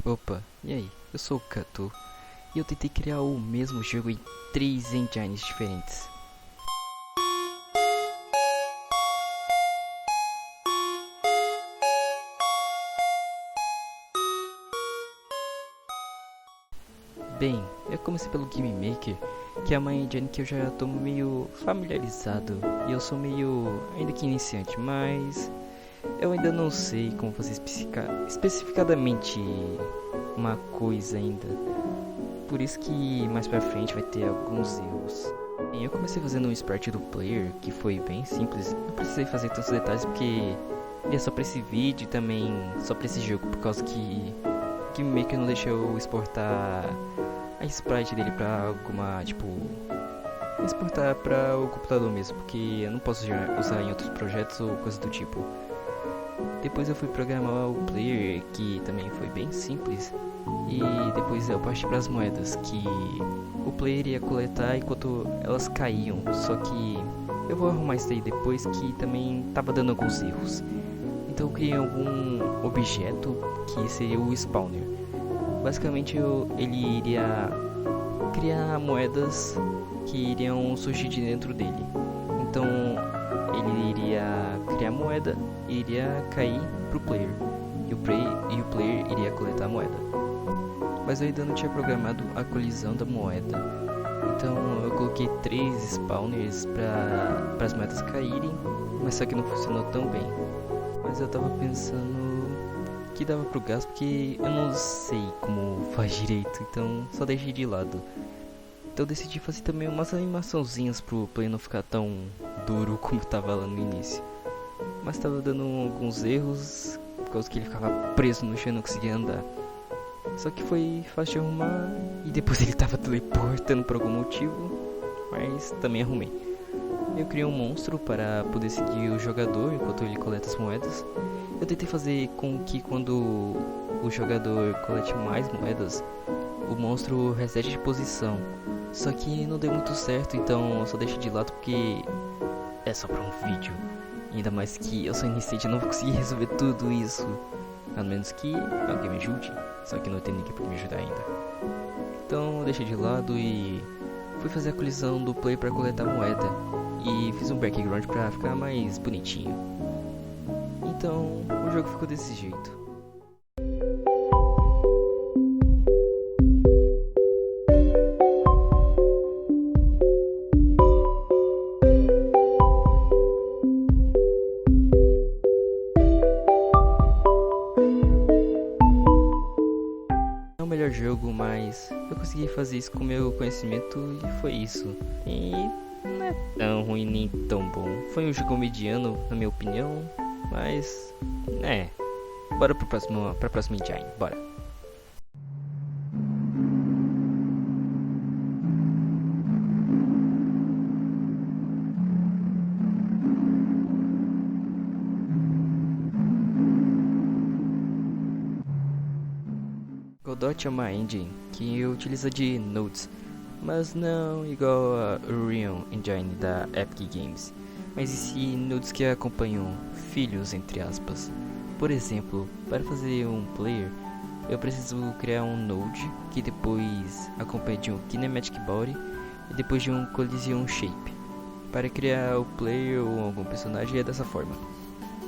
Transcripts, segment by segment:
Opa, e aí? Eu sou o Catu e eu tentei criar o mesmo jogo em 3 engines diferentes. Bem, eu comecei pelo Game Maker, que é uma engine que eu já tô meio familiarizado e eu sou meio ainda que iniciante, mas eu ainda não sei como fazer especificadamente uma coisa ainda. Por isso que mais pra frente vai ter alguns erros. Bem, eu comecei fazendo um sprite do player, que foi bem simples. Não precisei fazer tantos detalhes porque ele é só pra esse vídeo e também só pra esse jogo, por causa que o Game Maker não deixa eu exportar a sprite dele pra alguma, tipo, exportar pra o computador mesmo, porque eu não posso já usar em outros projetos ou coisa do tipo. Depois eu fui programar o player, que também foi bem simples. E depois eu parti para as moedas, que o player ia coletar enquanto elas caíam. Só que eu vou arrumar isso aí depois, que também tava dando alguns erros. Então eu criei algum objeto que seria o spawner. Basicamente ele iria criar moedas que iriam surgir de dentro dele. Então ele iria criar moeda e iria cair pro player. E o player iria coletar a moeda. Mas eu ainda não tinha programado a colisão da moeda. Então eu coloquei 3 spawners para as moedas caírem, mas só que não funcionou tão bem. Mas eu tava pensando que dava pro gasto porque eu não sei como faz direito, então só deixei de lado. Então eu decidi fazer também umas animaçãozinhas pro play não ficar tão duro como tava lá no início. Mas tava dando alguns erros, por causa que ele ficava preso no chão e não conseguia andar. Só que foi fácil de arrumar e depois ele tava teleportando por algum motivo, mas também arrumei. Eu criei um monstro para poder seguir o jogador enquanto ele coleta as moedas. Eu tentei fazer com que quando o jogador colete mais moedas, o monstro resete de posição. Só que não deu muito certo, então eu só deixei de lado porque é só pra um vídeo. Ainda mais que eu sou iniciante e não vou conseguir resolver tudo isso. A menos que alguém me ajude. Só que não tem ninguém pra me ajudar ainda. Então eu deixei de lado e fui fazer a colisão do play pra coletar moeda. E fiz um background pra ficar mais bonitinho. Então o jogo ficou desse jeito. É o melhor jogo, mas eu consegui fazer isso com meu conhecimento e foi isso. E não é tão ruim nem tão bom. Foi um jogo mediano, na minha opinião, mas bora pra próxima engine, bora. Godot é uma engine que utiliza de nodes, mas não igual a Unreal Engine da Epic Games, mas e sim nodes que acompanham filhos entre aspas. Por exemplo, para fazer um player, eu preciso criar um node que depois acompanha de um kinematic body e depois de um collision shape. Para criar o player ou algum personagem é dessa forma.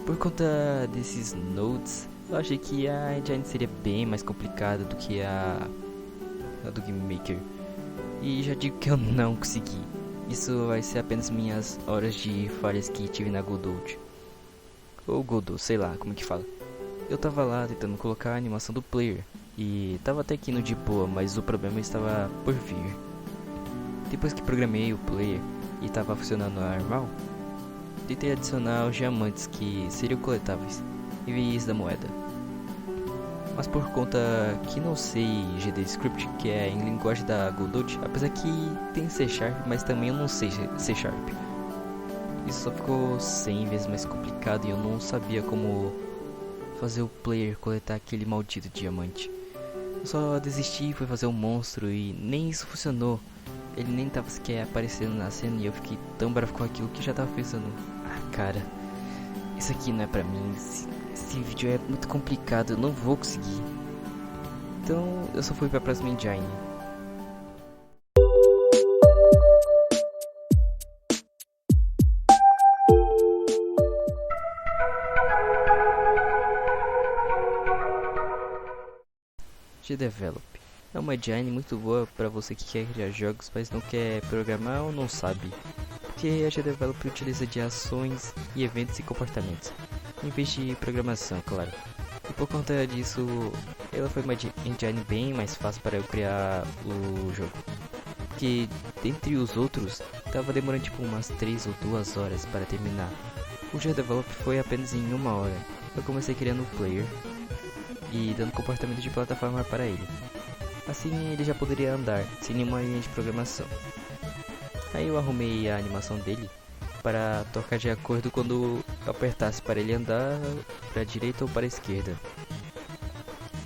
Por conta desses nodes, eu achei que a engine seria bem mais complicada do que a do Game Maker. E já digo que eu não consegui. Isso vai ser apenas minhas horas de falhas que tive na Godot. Ou Godot, sei lá como que fala. Eu tava lá tentando colocar a animação do player. E tava até aqui no de boa, mas o problema estava por vir. Depois que programei o player e tava funcionando normal, tentei adicionar os diamantes que seriam coletáveis em vez da moeda. Mas por conta que não sei GDScript, que é em linguagem da Godot, apesar que tem C Sharp, mas também eu não sei C Sharp. Isso só ficou 100 vezes mais complicado e eu não sabia como fazer o player coletar aquele maldito diamante. Eu só desisti e fui fazer um monstro e nem isso funcionou. Ele nem tava sequer aparecendo na cena e eu fiquei tão bravo com aquilo que já tava pensando: cara, isso aqui não é pra mim, esse vídeo é muito complicado, eu não vou conseguir. Então eu só fui pra próxima engine. GDevelop é uma engine muito boa para você que quer criar jogos, mas não quer programar ou não sabe, porque a GDevelop utiliza de ações e eventos e comportamentos, em vez de programação, claro. E por conta disso, ela foi uma engine bem mais fácil para eu criar o jogo, porque dentre os outros, tava demorando tipo umas 3 ou 2 horas para terminar. O GDevelop foi apenas em 1 hora. Eu comecei criando o player e dando comportamento de plataforma para ele. Assim ele já poderia andar, sem nenhuma linha de programação. Aí eu arrumei a animação dele para tocar de acordo quando eu apertasse para ele andar para a direita ou para a esquerda.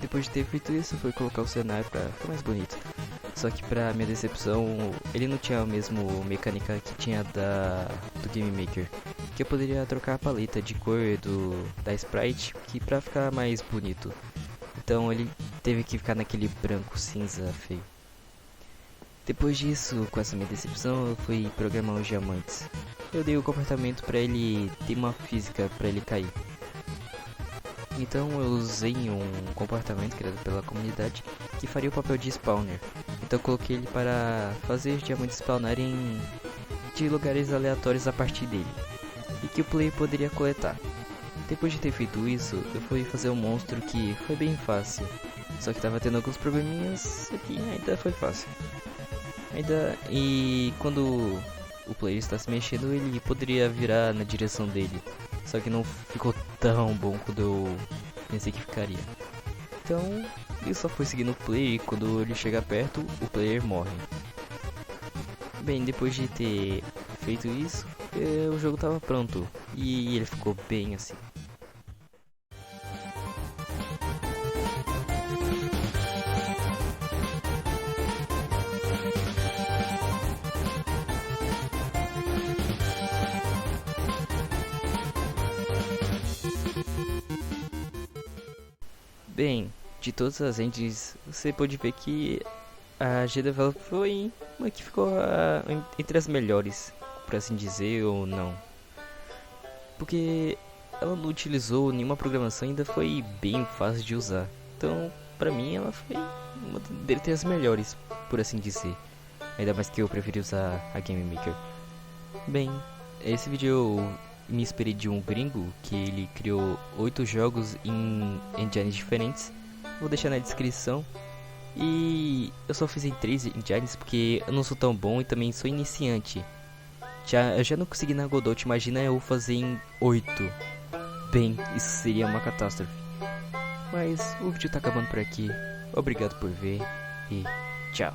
Depois de ter feito isso, foi colocar o cenário para ficar mais bonito. Só que para minha decepção, ele não tinha a mesma mecânica que tinha do Game Maker, que eu poderia trocar a paleta de cor da sprite que para ficar mais bonito. Então ele teve que ficar naquele branco cinza feio. Depois disso, com essa minha decepção, eu fui programar os diamantes. Eu dei o comportamento para ele ter uma física para ele cair. Então eu usei um comportamento criado pela comunidade que faria o papel de spawner. Então eu coloquei ele para fazer os diamantes spawnarem de lugares aleatórios a partir dele, e que o player poderia coletar. Depois de ter feito isso, eu fui fazer um monstro que foi bem fácil, só que tava tendo alguns probleminhas, que ainda foi fácil. E quando o player está se mexendo, ele poderia virar na direção dele, só que não ficou tão bom quando eu pensei que ficaria. Então, eu só fui seguindo o player e quando ele chega perto, o player morre. Bem, depois de ter feito isso, o jogo estava pronto e ele ficou bem assim. Bem, de todas as engines, você pode ver que a GDevelop foi uma que ficou entre as melhores, por assim dizer, ou não. Porque ela não utilizou nenhuma programação e ainda foi bem fácil de usar. Então, pra mim, ela foi uma dentre as melhores, por assim dizer. Ainda mais que eu preferi usar a Game Maker. Bem, esse vídeo eu me inspirei de um gringo que ele criou 8 jogos em engines diferentes. Vou deixar na descrição. E eu só fiz em 3 engines porque eu não sou tão bom e também sou iniciante. Eu já não consegui na Godot, imagina eu fazer em 8. Bem, isso seria uma catástrofe. Mas o vídeo tá acabando por aqui. Obrigado por ver e tchau.